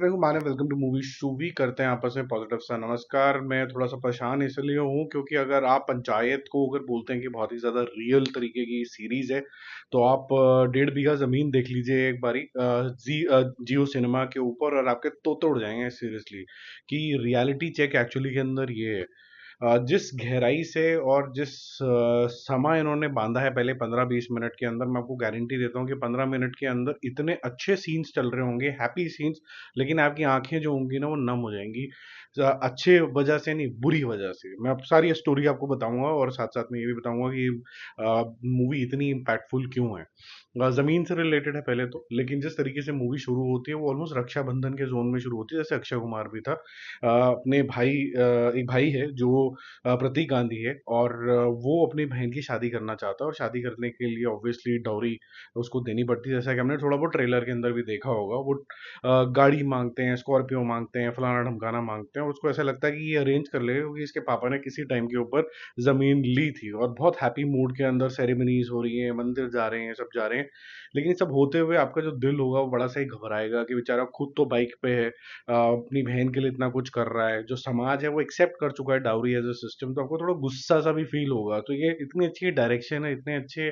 मैं हूँ Manav. Welcome to movie shuvi. करते हैं आपस में पॉजिटिव सा नमस्कार। मैं थोड़ा सा परेशान इसलिए हूँ क्योंकि अगर आप पंचायत को अगर बोलते हैं कि बहुत ही ज्यादा रियल तरीके की सीरीज है, तो आप 1.5 बीघा जमीन देख लीजिए एक बारी जियो सिनेमा के ऊपर और आपके तोते उड़ जाएंगे सीरियसली कि रियलिटी चेक एक्चुअली के अंदर ये है। जिस गहराई से और जिस समय इन्होंने बांधा है पहले 15-20 मिनट के अंदर, मैं आपको गारंटी देता हूँ कि 15 मिनट के अंदर इतने अच्छे सीन्स चल रहे होंगे, हैप्पी सीन्स। लेकिन आपकी आंखें जो होंगी ना वो नम हो जाएंगी। अच्छे वजह से नहीं, बुरी वजह से। मैं आप सारी स्टोरी आपको बताऊंगा और साथ साथ में ये भी बताऊंगा कि मूवी इतनी इम्पैक्टफुल क्यों है। जमीन से रिलेटेड है पहले तो, लेकिन जिस तरीके से मूवी शुरू होती है वो ऑलमोस्ट रक्षाबंधन के जोन में शुरू होती है, जैसे अक्षय कुमार भी था। अपने भाई, एक भाई है जो प्रतीक गांधी है, और वो अपनी बहन की शादी करना चाहता है, और शादी करने के लिए ऑब्वियसली डाउरी उसको देनी पड़ती है। जैसा कि हमने थोड़ा बहुत ट्रेलर के अंदर भी देखा होगा, वो गाड़ी मांगते हैं, स्कॉर्पियो मांगते हैं, फलाना ढमकाना मांगते हैं, और उसको ऐसा लगता है कि ये अरेंज कर लेगा क्योंकि इसके पापा ने किसी टाइम के ऊपर जमीन ली थी, और बहुत हैप्पी मूड के अंदर सेरेमनीज हो रही हैं, मंदिर जा रहे हैं, सब जा रहे हैं। लेकिन सब होते हुए आपका जो दिल होगा वो बड़ा सा ही घबराएगा कि बेचारा खुद तो बाइक पे है, अपनी बहन के लिए इतना कुछ कर रहा है, जो समाज है वो एक्सेप्ट कर चुका है डाउरी एज अ सिस्टम, तो आपको थोड़ा गुस्सा सा भी फील होगा। तो ये इतनी अच्छी डायरेक्शन है, इतने अच्छे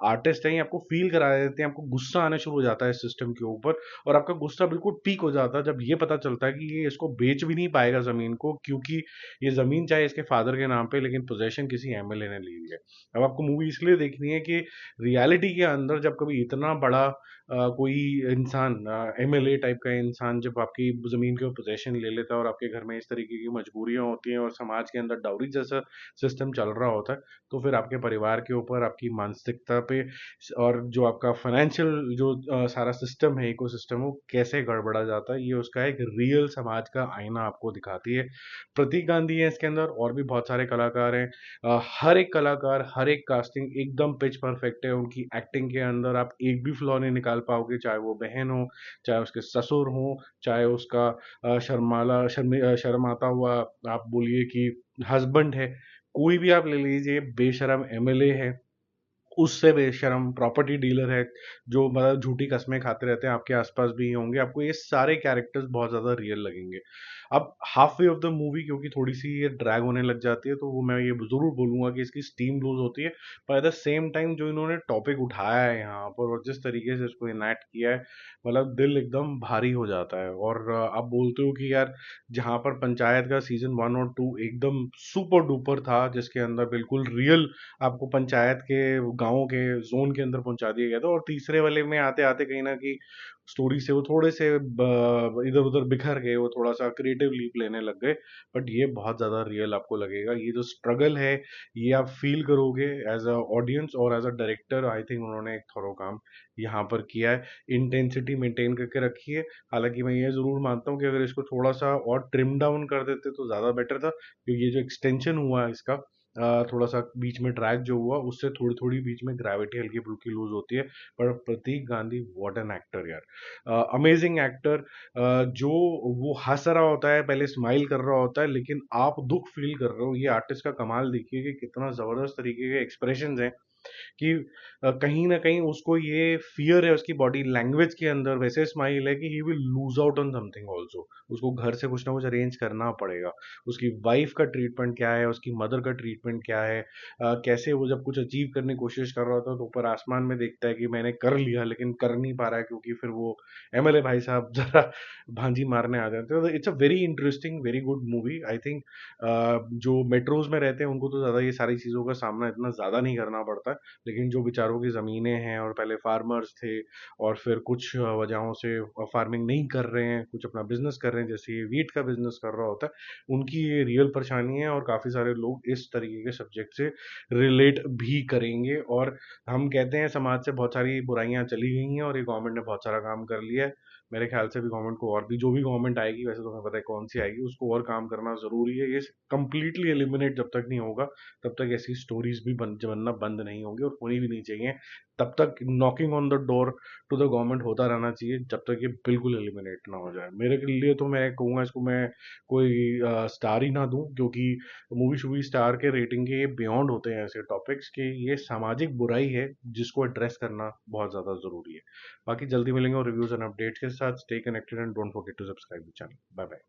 आर्टिस्ट हैं, ये आपको फील करा देते हैं, आपको गुस्सा आना शुरू हो जाता है सिस्टम के ऊपर। और आपका गुस्सा बिल्कुल पीक हो जाता है जब ये पता चलता है कि ये इसको बेच भी नहीं पाएगा जमीन को, क्योंकि ये जमीन चाहे इसके फादर के नाम पे, लेकिन पोजेशन किसी एमएलए ने ली हुई है। अब आपको मूवी इसलिए देखनी है कि रियलिटी के अंदर जब कभी इतना बड़ा कोई इंसान, एमएलए टाइप का इंसान, जब आपकी जमीन के पोजेशन ले लेता है और आपके घर में इस तरीके की मजबूरियां होती हैं और समाज के अंदर डाउरी जैसा सिस्टम चल रहा होता है, तो फिर आपके परिवार के ऊपर, आपकी मानसिकता पे, और जो आपका फाइनेंशियल जो सारा सिस्टम है, इकोसिस्टम, वो कैसे गड़बड़ा जाता है, ये उसका एक रियल समाज का आईना आपको दिखाती है। प्रतीक गांधी है इसके अंदर, और भी बहुत सारे कलाकार हैं। हर एक कलाकार, हर एक कास्टिंग एकदम पिच परफेक्ट है। उनकी एक्टिंग के अंदर आप एक भी फ्लॉ नहीं निकाल पाओगे, चाहे वो बहन हो, चाहे उसके ससुर हो, चाहे उसका शर्माता हुआ आप बोलिए कि हस्बैंड है, कोई भी आप ले लीजिए, बेशरम एमएलए है, उससे बेशरम प्रॉपर्टी डीलर है, जो मतलब झूठी कस्में खाते रहते हैं, आपके आसपास भी होंगे, आपको ये सारे कैरेक्टर्स बहुत ज्यादा रियल लगेंगे। अब half way of the movie क्योंकि थोड़ी सी ये ड्रैग होने लग जाती है, तो वो मैं ये जरूर बोलूंगा कि इसकी स्टीम लूज होती है। पर एट द सेम टाइम जो इन्होंने टॉपिक उठाया है यहाँ पर और जिस तरीके से इसको इनैक्ट किया है, मतलब दिल एकदम भारी हो जाता है। और आप बोलते हो कि यार, जहाँ पर पंचायत का सीजन 1 और 2 एकदम सुपर डुपर था, जिसके अंदर बिल्कुल रियल आपको पंचायत के गाँव के जोन के अंदर पहुंचा दिया गया था, और तीसरे वाले में आते आते कहीं ना कहीं स्टोरी से वो थोड़े से इधर उधर बिखर गए, वो थोड़ा सा क्रिएटिव लीप लेने लग गए। बट ये बहुत ज्यादा रियल आपको लगेगा, ये जो स्ट्रगल है ये आप फील करोगे एज अ ऑडियंस, और as a director I think उन्होंने एक थोड़ा काम यहाँ पर किया है। इंटेंसिटी मेंटेन करके रखी है। हालांकि मैं ये जरूर मानता हूँ कि अगर इसको थोड़ा सा और ट्रिम डाउन कर देते तो ज्यादा बेटर था, क्योंकि ये जो एक्सटेंशन हुआ है इसका, थोड़ा सा बीच में ट्रैक जो हुआ, उससे थोड़ी थोड़ी बीच में ग्रेविटी हल्की फुल्की लूज होती है। पर प्रतीक गांधी, व्हाट एन एक्टर यार, अमेजिंग एक्टर। जो वो हंस रहा होता है, पहले स्माइल कर रहा होता है, लेकिन आप दुख फील कर रहे हो। ये आर्टिस्ट का कमाल देखिए कि कितना जबरदस्त तरीके के एक्सप्रेशंस हैं कि कहीं ना कहीं उसको ये फियर है, उसकी बॉडी लैंग्वेज के अंदर वैसे स्माइल है कि he will lose out on something also. उसको घर से कुछ ना कुछ अरेंज करना पड़ेगा। उसकी वाइफ का ट्रीटमेंट क्या है, उसकी मदर का ट्रीटमेंट क्या है, कैसे वो जब कुछ अचीव करने की कोशिश कर रहा था तो ऊपर आसमान में देखता है कि मैंने कर लिया, लेकिन कर नहीं पा रहा है क्योंकि फिर वो एमएलए भाई साहब जरा भांजी मारने आ जाते हैं। तो it's a very interesting, very good movie I think. जो मेट्रोज में रहते हैं उनको तो ज़्यादा ये सारी चीज़ों का सामना इतना ज़्यादा नहीं करना पड़ता है, लेकिन जो बेचारों की ज़मीनें हैं और पहले फार्मर्स थे और फिर कुछ वजहों से फार्मिंग नहीं कर रहे हैं, कुछ अपना बिजनेस कर रहे हैं, जैसे ये वीट का बिजनेस कर रहा होता है, उनकी ये रियल परेशानी है। और काफ़ी सारे लोग इस तरीके के सब्जेक्ट से रिलेट भी करेंगे। और हम कहते हैं समाज से बहुत सारी बुराइयां चली गई हैं और ये गवर्नमेंट ने बहुत सारा काम कर लिया है। मेरे ख्याल से भी गवर्नमेंट को, और भी जो भी गवर्नमेंट आएगी, वैसे तो हमें पता है कौन सी आएगी, उसको और काम करना जरूरी है। ये कंप्लीटली एलिमिनेट जब तक नहीं होगा तब तक ऐसी स्टोरीज भी बनना बंद नहीं होंगी और होनी भी नहीं चाहिए। तब तक knocking on the door to the government होता रहना चाहिए, जब तक ये बिल्कुल एलिमिनेट ना हो जाए। मेरे के लिए तो मैं कहूँगा इसको मैं कोई स्टार ही ना दूं, क्योंकि मूवी शूवी स्टार के रेटिंग के ये बियॉन्ड होते हैं ऐसे टॉपिक्स कि ये सामाजिक बुराई है जिसको एड्रेस करना बहुत ज़्यादा ज़रूरी है। बाकी जल्दी मिलेंगे और रिव्यूज़ एंड अपडेट्स के साथ। Stay connected and don't forget to subscribe the channel. Bye bye.